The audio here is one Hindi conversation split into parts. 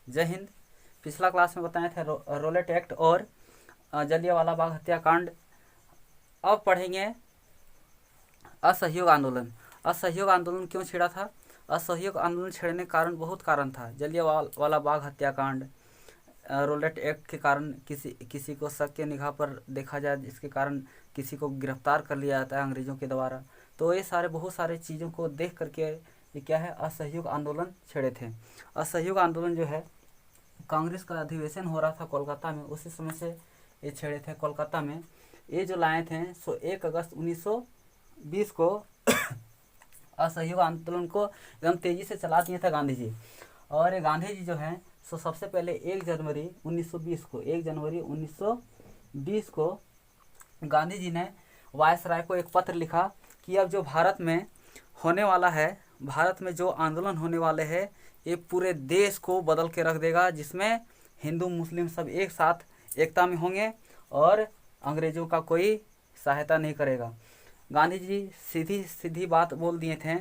जय हिंद। पिछला क्लास में बताए थे रोलेट एक्ट और जलियांवाला बाग हत्याकांड। अब पढ़ेंगे असहयोग आंदोलन। असहयोग आंदोलन क्यों छिड़ा था? असहयोग आंदोलन छिड़ने का कारण बहुत कारण था। जलियांवाला बाग हत्याकांड, रोलेट एक्ट के कारण किसी को शक के निगाह पर देखा जाए, जिसके कारण किसी को गिरफ्तार कर लिया जाता है अंग्रेज़ों के द्वारा। तो ये सारे बहुत सारे चीज़ों को देख करके ये क्या है, असहयोग आंदोलन छेड़े थे। असहयोग आंदोलन जो है, कांग्रेस का अधिवेशन हो रहा था कोलकाता में, उसी समय से ये छेड़े थे कोलकाता में। ये जो लाए थे सो 1 अगस्त 1920 को असहयोग आंदोलन को एकदम तेज़ी से चला दिए थे गांधी जी। और ये गांधी जी जो हैं सो सबसे पहले 1 जनवरी 1920 को गांधी जी ने वायसराय को एक पत्र लिखा कि अब जो भारत में होने वाला है, भारत में जो आंदोलन होने वाले हैं, ये पूरे देश को बदल के रख देगा, जिसमें हिंदू मुस्लिम सब एक साथ एकता में होंगे और अंग्रेज़ों का कोई सहायता नहीं करेगा। गांधी जी सीधी सीधी बात बोल दिए थे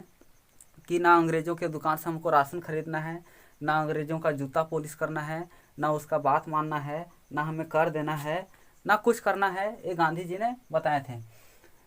कि ना अंग्रेज़ों के दुकान से हमको राशन खरीदना है, ना अंग्रेज़ों का जूता पॉलिश करना है, ना उसका बात मानना है, ना हमें कर देना है, ना कुछ करना है। ये गांधी जी ने बताए थे।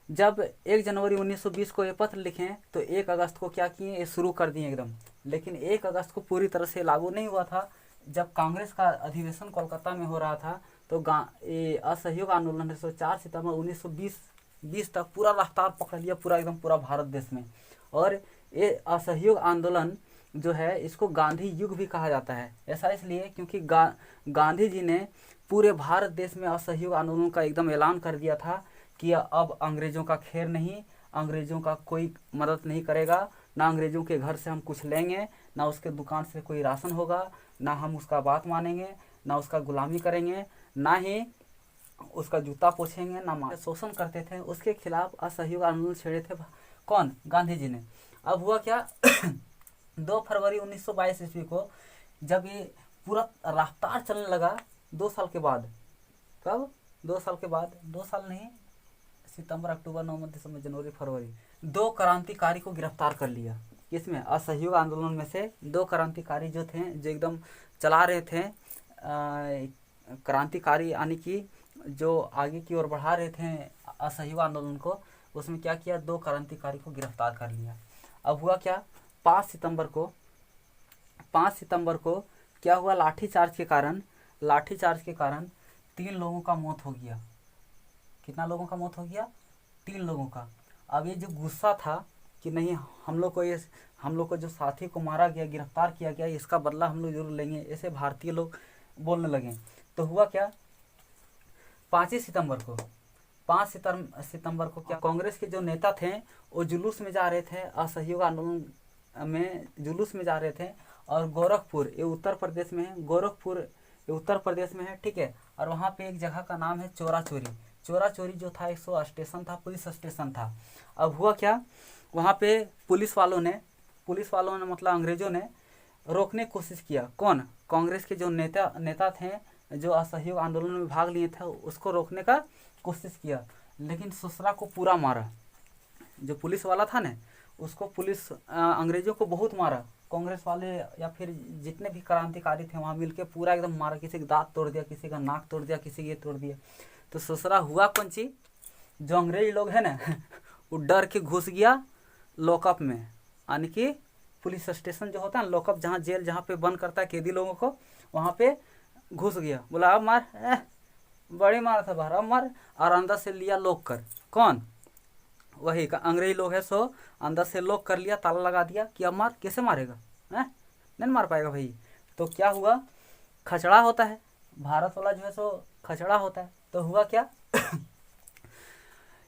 जब 1 जनवरी 1920 को ये पत्र लिखे तो 1 अगस्त को क्या किए, ये शुरू कर दिए एकदम। लेकिन 1 अगस्त को पूरी तरह से लागू नहीं हुआ था। जब कांग्रेस का अधिवेशन कोलकाता में हो रहा था तो ये असहयोग आंदोलन है 4 सितंबर 1920 तक पूरा रफ्तार पकड़ लिया, पूरा एकदम पूरा भारत देश में। और ये असहयोग आंदोलन जो है, इसको गांधी युग भी कहा जाता है। ऐसा इसलिए क्योंकि गांधी जी ने पूरे भारत देश में असहयोग आंदोलन का एकदम ऐलान कर दिया था कि अब अंग्रेज़ों का खैर नहीं, अंग्रेज़ों का कोई मदद नहीं करेगा, ना अंग्रेज़ों के घर से हम कुछ लेंगे, ना उसके दुकान से कोई राशन होगा, ना हम उसका बात मानेंगे, ना उसका गुलामी करेंगे, ना ही उसका जूता पोछेंगे, ना शोषण करते थे। उसके खिलाफ असहयोग आंदोलन छेड़े थे कौन? गांधी जी ने। अब हुआ क्या 2 फरवरी 1922 ईस्वी को जब ये पूरा रफ्तार चलने लगा, 2 साल के बाद। कब? 2 साल के बाद। 2 साल नहीं, सितंबर, अक्टूबर, नवंबर, दिसंबर, जनवरी, फरवरी। 2 क्रांतिकारी को गिरफ्तार कर लिया। किसमें? असहयोग आंदोलन में से 2 क्रांतिकारी जो थे, जो एकदम चला रहे थे क्रांतिकारी, यानी कि जो आगे की ओर बढ़ा रहे थे असहयोग आंदोलन को, उसमें क्या किया, 2 क्रांतिकारी को गिरफ्तार कर लिया। अब हुआ क्या, 5 सितंबर को क्या हुआ, लाठीचार्ज के कारण 3 लोगों का मौत हो गया। कितना लोगों का मौत हो गया? 3 लोगों का। अब ये जो गुस्सा था कि नहीं, हम लोग को जो साथी को मारा गया, गिरफ्तार किया गया, इसका बदला हम लोग जरूर लेंगे, ऐसे भारतीय लोग बोलने लगे। तो हुआ क्या, 5 सितंबर को क्या, कांग्रेस के जो नेता थे वो जुलूस में जा रहे थे, असहयोग आंदोलन में जुलूस में जा रहे थे। और गोरखपुर, ये उत्तर प्रदेश में है, ठीक है। और वहाँ पे एक जगह का नाम है चोरा चोरी जो था, 100 स्टेशन था, पुलिस स्टेशन था। अब हुआ क्या, वहाँ पे पुलिस वालों ने मतलब अंग्रेज़ों ने रोकने की कोशिश किया। कौन? कांग्रेस के जो नेता थे, जो असहयोग आंदोलन में भाग लिए थे, उसको रोकने का कोशिश किया। लेकिन ससुरा को पूरा मारा। जो पुलिस वाला था ना, उसको पुलिस अंग्रेज़ों को बहुत मारा। कांग्रेस वाले या फिर जितने भी क्रांतिकारी थे वहाँ मिलके पूरा एकदम मारा। किसी का दांत तोड़ दिया, किसी का नाक तोड़ दिया, किसी ये तोड़ दिया। तो ससुरा हुआ कौन चीज, जो अंग्रेज लोग है ना वो डर के घुस गया लॉकअप में, यानी कि पुलिस स्टेशन जो होता है ना, लॉकअप, जहाँ जेल, जहाँ पे बंद करता है कैदी लोगों को, वहाँ पे घुस गया। बोला अब मार, बड़ी मारा था बाहर, अब मार। और अंदर से लिया लॉक कर। कौन? वही अंग्रेज लोग है, सो अंदर से लॉक कर लिया, ताला लगा दिया कि अब मार। कैसे मारेगा, नहीं मार पाएगा भाई। तो क्या हुआ, खचड़ा होता है, भारत वाला जो है सो खचड़ा होता है। तो हुआ क्या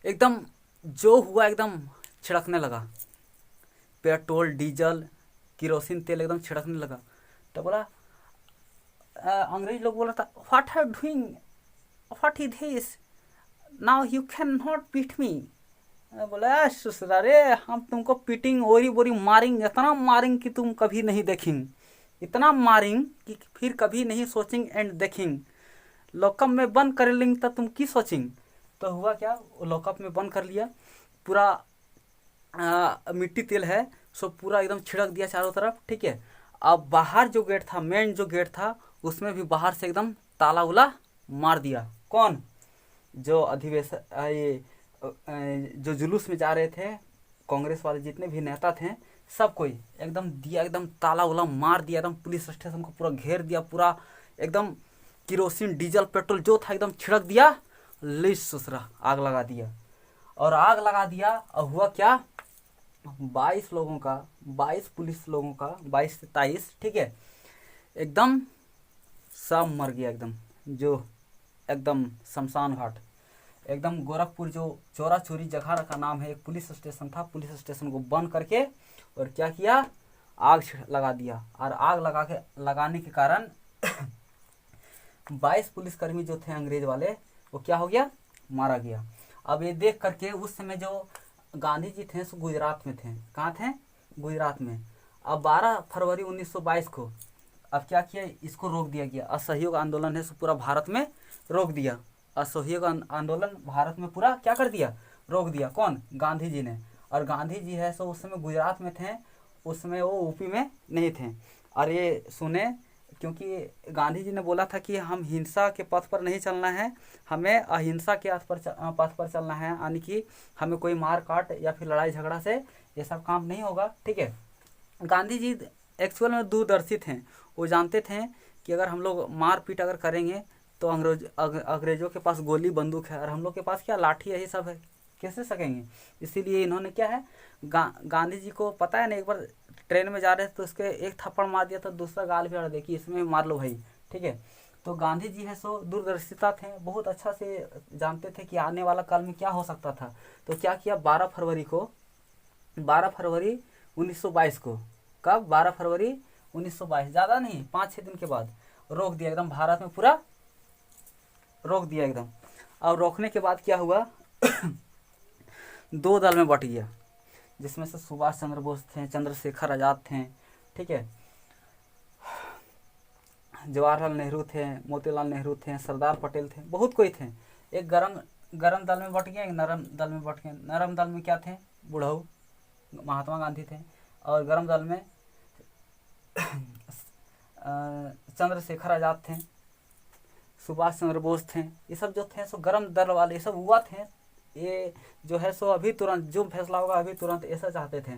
एकदम जो हुआ, एकदम छिड़कने लगा, पेट्रोल, डीजल, किरोसिन तेल एकदम छिड़कने लगा। तो बोला अंग्रेज लोग बोला था, what are doing, what is this, now you can not beat me. बोला ससुरा रे, हम तुमको पीटिंग, ओरी बोरी मारेंगे, इतना मारेंगे कि तुम कभी नहीं देखेंगे, इतना मारेंगे कि फिर कभी नहीं सोचेंगे एंड देखेंगे। लॉकअप में बंद कर लेंगे तब तुम की सोचेंगे। तो हुआ क्या, लॉकअप में बंद कर लिया, पूरा मिट्टी तेल है सो पूरा एकदम छिड़क दिया चारों तरफ, ठीक है। अब बाहर जो गेट था, मेन जो गेट था, उसमें भी बाहर से एकदम ताला उला मार दिया। कौन? जो अधिवेशन ये जो जुलूस में जा रहे थे कांग्रेस वाले, जितने भी नेता थे, सब कोई एकदम दिया, एकदम ताला उला मार दिया, एकदम पुलिस स्टेशन को पूरा घेर दिया, पूरा एकदम किरोसिन डीजल पेट्रोल जो था एकदम छिड़क दिया, लिस सुसरा आग लगा दिया। और आग लगा दिया और हुआ क्या, 22 लोगों का, 22 पुलिस लोगों का, 22 से 23, ठीक है, एकदम सब मर गया एकदम। जो एकदम शमशान घाट, एकदम गोरखपुर जो चोरा चोरी जगह का नाम है, एक पुलिस स्टेशन था, पुलिस स्टेशन को बंद करके और क्या किया, आग लगा दिया। और आग लगाने के कारण 22 पुलिसकर्मी जो थे अंग्रेज वाले, वो क्या हो गया, मारा गया। अब ये देख करके उस समय जो गांधी जी थे सो गुजरात में थे। कहाँ थे? गुजरात में। अब 12 फरवरी 1922 को अब क्या किया, इसको रोक दिया गया। असहयोग आंदोलन है सो पूरा भारत में रोक दिया। असहयोग आंदोलन भारत में पूरा क्या कर दिया, रोक दिया। कौन? गांधी जी ने। और गांधी जी है सो उस समय गुजरात में थे, उस समय वो यूपी में नहीं थे। और ये सुने, क्योंकि गांधी जी ने बोला था कि हम हिंसा के पथ पर नहीं चलना है, हमें अहिंसा के पथ पर चलना है, यानी कि हमें कोई मार काट या फिर लड़ाई झगड़ा से ये सब काम नहीं होगा, ठीक है। गांधी जी एक्चुअल में दूरदर्शी थे, वो जानते थे कि अगर हम लोग मार पीट अगर करेंगे तो अंग्रेजों के पास गोली बंदूक है और हम लोग के पास क्या, लाठी यही सब है, कैसे सकेंगे। इसीलिए इन्होंने क्या है, गांधी जी को पता है ना, एक बार ट्रेन में जा रहे थे तो उसके एक थप्पड़ मार दिया तो दूसरा गाल भी अड़ देखिए, इसमें मार लो भाई, ठीक है। तो गांधी जी है सो दूरदर्शिता थे, बहुत अच्छा से जानते थे कि आने वाला काल में क्या हो सकता था। तो क्या किया, 12 फरवरी 1922 को, कब, 12 फरवरी 1922, ज़्यादा नहीं, 5-6 दिन के बाद रोक दिया एकदम, भारत में पूरा रोक दिया एकदम। और रोकने के बाद क्या हुआ, 2 दल में बट गया, जिसमें से सुभाष चंद्र बोस थे, चंद्रशेखर आज़ाद थे, ठीक है, जवाहरलाल नेहरू थे, मोतीलाल नेहरू थे, सरदार पटेल थे, बहुत कोई थे। एक गरम दल में बट गए, एक नरम दल में बट गए। नरम दल में क्या थे, बुढ़ऊ महात्मा गांधी थे, और गरम दल में चंद्रशेखर आज़ाद थे, सुभाष चंद्र बोस थे। ये सब जो थे सो गरम दल वाले, ये सब हुआ थे, ये जो है सो अभी तुरंत जो फैसला होगा अभी तुरंत ऐसा चाहते थे।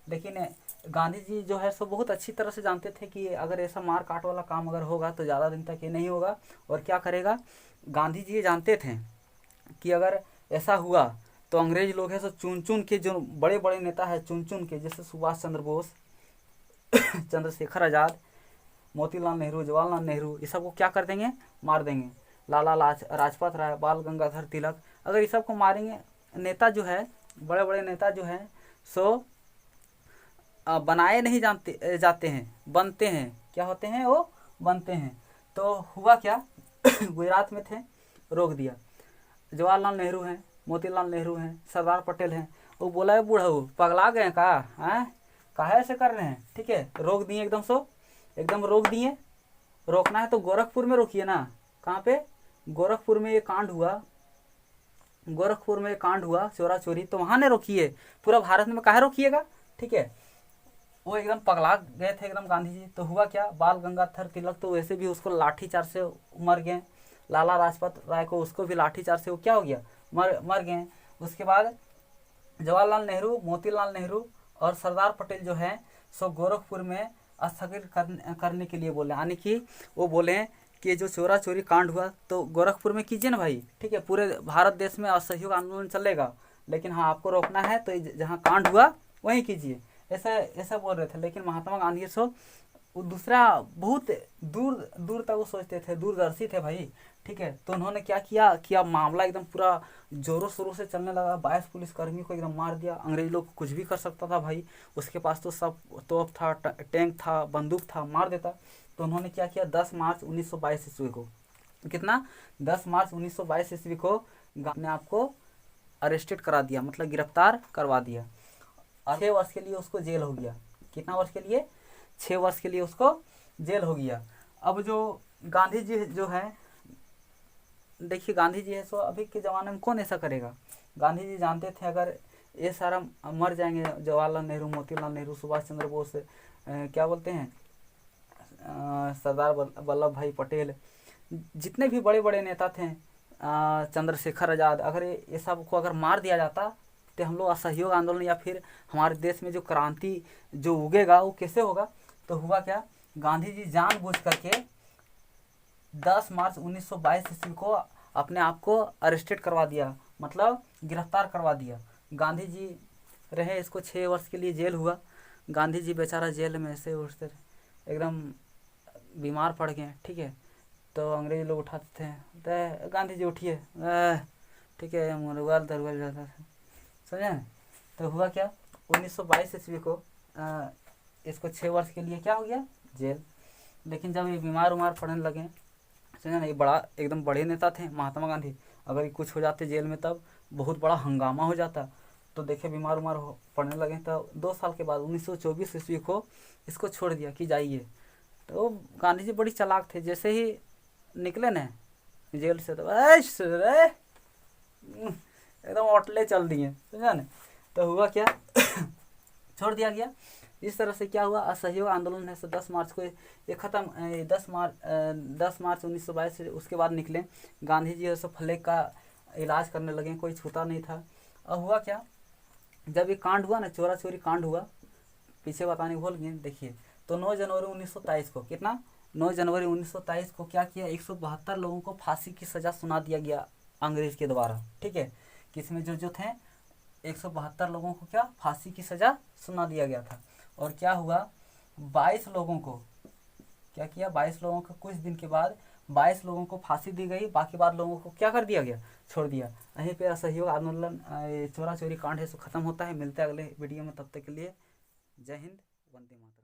लेकिन गांधी जी जो है सो बहुत अच्छी तरह से जानते थे कि अगर ऐसा मार काट वाला काम अगर होगा तो ज़्यादा दिन तक ये नहीं होगा, और क्या करेगा, गांधी जी जानते थे कि अगर ऐसा हुआ तो अंग्रेज लोग हैं सो चुन चुन के, जो बड़े बड़े नेता है चुन चुन के, जैसे सुभाष चंद्र बोस, चंद्रशेखर आज़ाद, मोतीलाल नेहरू, जवाहरलाल नेहरू, ये सबको क्या कर देंगे, मार देंगे। लाला लाजपत राय, बाल गंगाधर तिलक, अगर ये सबको मारेंगे, नेता जो है, बड़े बड़े नेता जो हैं सो बनाए नहीं जाते हैं, बनते हैं। क्या होते हैं वो, बनते हैं। तो हुआ क्या, गुजरात में थे, रोक दिया। जवाहरलाल नेहरू हैं, मोतीलाल नेहरू हैं, सरदार पटेल हैं, वो बोला है बूढ़ऊ पगला गए का, हैं काहे ऐसे कर रहे हैं, ठीक है, रोक दिए एकदम, सो एकदम रोक दिए। रोकना है तो गोरखपुर में रोकिए ना। कहाँ पे, गोरखपुर में ये कांड हुआ, गोरखपुर में कांड हुआ चोरा चोरी, तो वहाँ ने रोकिए, पूरा भारत में काहे रोकिएगा, ठीक है। वो एकदम पगला गए थे एकदम गांधी जी। तो हुआ क्या, बाल गंगाधर तिलक तो वैसे भी उसको लाठीचार्ज से मर गए, लाला लाजपत राय को उसको भी लाठीचार्ज से वो क्या हो गया, मर गए। उसके बाद जवाहरलाल नेहरू, मोतीलाल नेहरू और सरदार पटेल जो है सो गोरखपुर में स्थगित करने के लिए बोले, यानी कि वो बोले कि जो चोरा चोरी कांड हुआ तो गोरखपुर में कीजिए ना भाई, ठीक है, पूरे भारत देश में असहयोग आंदोलन चलेगा, लेकिन हाँ आपको रोकना है तो जहाँ कांड हुआ वहीं कीजिए, ऐसा बोल रहे थे। लेकिन महात्मा गांधी सो दूसरा बहुत दूर दूर तक वो सोचते थे, दूरदर्शी थे भाई, ठीक है। तो उन्होंने क्या किया कि अब मामला एकदम पूरा जोरों शोरों से चलने लगा, 22 पुलिसकर्मी को एकदम मार दिया। अंग्रेज लोग कुछ भी कर सकता था भाई, उसके पास तो सब तोप था, टैंक था, बंदूक था, मार देता। तो उन्होंने क्या किया, 10 मार्च 1922 ईस्वी को, कितना, 10 मार्च 1922 ईस्वी को ने आपको अरेस्टेड करा दिया, मतलब गिरफ्तार करवा दिया। 6 वर्ष के लिए उसको जेल हो गया। कितना वर्ष के लिए, 6 वर्ष के लिए उसको जेल हो गया। अब जो गांधी जी जो है, देखिए गांधी जी है सो अभी के ज़माने में कौन ऐसा करेगा। गांधी जी जानते थे अगर ये सारा मर जाएंगे, जवाहरलाल नेहरू, मोतीलाल नेहरू, सुभाष चंद्र बोस, क्या बोलते हैं, सरदार वल्लभ भाई पटेल, जितने भी बड़े बड़े नेता थे, चंद्रशेखर आज़ाद, अगर ये सब को अगर मार दिया जाता तो हम लोग असहयोग आंदोलन या फिर हमारे देश में जो क्रांति जो उगेगा वो कैसे होगा। तो हुआ क्या, गांधी जी जानबूझ करके 10 मार्च 1922 ईस्वी को अपने आप को अरेस्टेड करवा दिया, मतलब गिरफ्तार करवा दिया। गांधी जी रहे, इसको 6 वर्ष के लिए जेल हुआ। गांधी जी बेचारा जेल में ऐसे उठते एकदम बीमार पड़ गए, ठीक है। तो अंग्रेज लोग उठाते थे, तो गांधी जी उठिए, ठीक है, मुरगल दरगल जाता था, समझे। तो हुआ क्या, 1922 ईस्वी को इसको 6 वर्ष के लिए क्या हो गया, जेल। लेकिन जब ये बीमार उमार पड़ने लगे, समझे ना, ये बड़ा एकदम बड़े नेता थे महात्मा गांधी, अगर ये कुछ हो जाते जेल में तब बहुत बड़ा हंगामा हो जाता। तो देखे बीमार उमार पड़ने लगे, तो 2 साल के बाद 1924 ईस्वी को इसको छोड़ दिया कि जाइए। तो गांधी जी बड़ी चालाक थे, जैसे ही निकले न जेल से तो एकदम ओटले चल दिए, समझा न। तो हुआ क्या छोड़ दिया गया। इस तरह से क्या हुआ, असहयोग आंदोलन है 10 मार्च को ये ख़त्म। 10 मार्च 1922 से उसके बाद निकले गांधी जी, है सो फ्लैग का इलाज करने लगे, कोई छूता नहीं था। अब हुआ क्या, जब ये कांड हुआ ना, चोरा चोरी कांड हुआ, पीछे बताने भूल गए, देखिए। तो 9 जनवरी 1923 को, कितना, 9 जनवरी 1923 को क्या किया, 172 लोगों को फांसी की सज़ा सुना दिया गया अंग्रेज के द्वारा, ठीक है। किसमें जो थे 172 लोगों को क्या फांसी की सज़ा सुना दिया गया था। और क्या हुआ, 22 लोगों को क्या किया, 22 लोगों को कुछ दिन के बाद 22 लोगों को फांसी दी गई, बाकी बाद लोगों को क्या कर दिया गया, छोड़ दिया। यहीं पे असहयोग आंदोलन चोरा चोरी कांड है सो खत्म होता है। मिलते हैं अगले वीडियो में, तब तक के लिए जय हिंद, वंदे मातरम।